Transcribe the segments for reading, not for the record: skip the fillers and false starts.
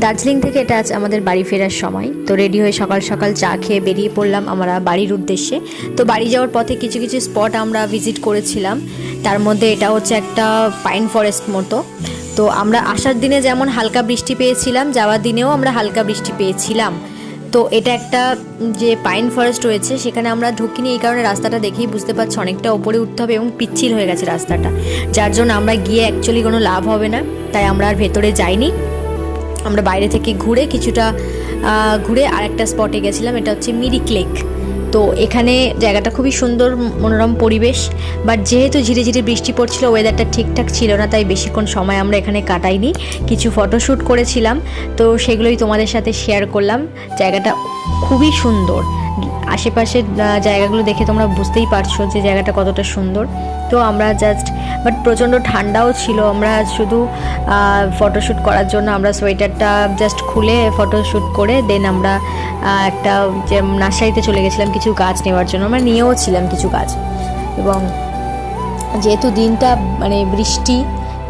দার্জিলিং থেকে এটা আজ আমাদের বাড়ি ফেরার সময়। তো রেডি হয়ে সকাল সকাল চা খেয়ে বেরিয়ে পড়লাম আমরা বাড়ির উদ্দেশ্যে। তো বাড়ি যাওয়ার পথে কিছু কিছু স্পট আমরা ভিজিট করেছিলাম, তার মধ্যে এটা হচ্ছে একটা পাইন ফরেস্ট মতো। তো আমরা আসার দিনে যেমন হালকা বৃষ্টি পেয়েছিলাম, যাওয়ার দিনেও আমরা হালকা বৃষ্টি পেয়েছিলাম। তো এটা একটা যে পাইন ফরেস্ট রয়েছে সেখানে আমরা ঢুকিনি, এই কারণে রাস্তাটা দেখেই বুঝতে পারছি অনেকটা ওপরে উঠতে হবে এবং পিচ্ছিল হয়ে গেছে রাস্তাটা, যার জন্য আমরা গিয়ে অ্যাকচুয়ালি কোনো লাভ হবে না, তাই আমরা আর ভেতরে যাইনি। আমরা বাইরে থেকে কিছুটা ঘুরে আরেকটা স্পটে গেছিলাম, এটা হচ্ছে মিরিক লেক। তো এখানে জায়গাটা খুবই সুন্দর, মনোরম পরিবেশ, বাট যেহেতু ঝিরে ঝিরে বৃষ্টি পড়ছিল, ওয়েদারটা ঠিকঠাক ছিল না, তাই বেশিক্ষণ সময় আমরা এখানে কাটাইনি। কিছু ফটোশ্যুট করেছিলাম, তো সেগুলোই তোমাদের সাথে শেয়ার করলাম। জায়গাটা খুবই সুন্দর, আশেপাশের জায়গাগুলো দেখে তোমরা বুঝতেই পারছো যে জায়গাটা কতটা সুন্দর। তো আমরা বাট প্রচণ্ড ঠান্ডাও ছিল, আমরা শুধু ফটোশ্যুট করার জন্য আমরা সোয়েটারটা জাস্ট খুলে ফটোশ্যুট করে দেন আমরা একটা যে নার্সারিতে চলে গেছিলাম কিছু গাছ নেওয়ার জন্য। আমরা নিয়েও ছিলাম কিছু গাছ, এবং যেহেতু দিনটা মানে বৃষ্টি,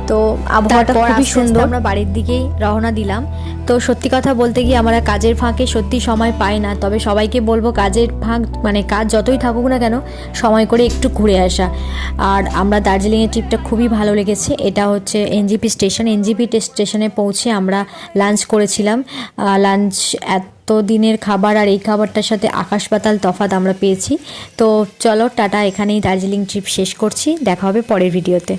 তো আবহাওয়াটা খুবই সুন্দর, আমরা বাড়ির দিকেই রওনা দিলাম। তো সত্যি কথা বলতে গিয়ে আমরা কাজের ফাঁকে সত্যি সময় পাই না, তবে সবাইকে বলবো কাজের ফাঁক মানে কাজ যতই থাকুক না কেন সময় করে একটু ঘুরে আসা। আর আমরা দার্জিলিংয়ের ট্রিপটা খুবই ভালো লেগেছে। এটা হচ্ছে এনজিপি স্টেশন, এনজিপি স্টেশনে পৌঁছে আমরা লাঞ্চ করেছিলাম। লাঞ্চ এত দিনের খাবার আর এই খাবারটার সাথে আকাশ পাতাল তফাৎ আমরা পেয়েছি। তো চলো টাটা, এখানেই দার্জিলিং ট্রিপ শেষ করছি, দেখা হবে পরের ভিডিওতে।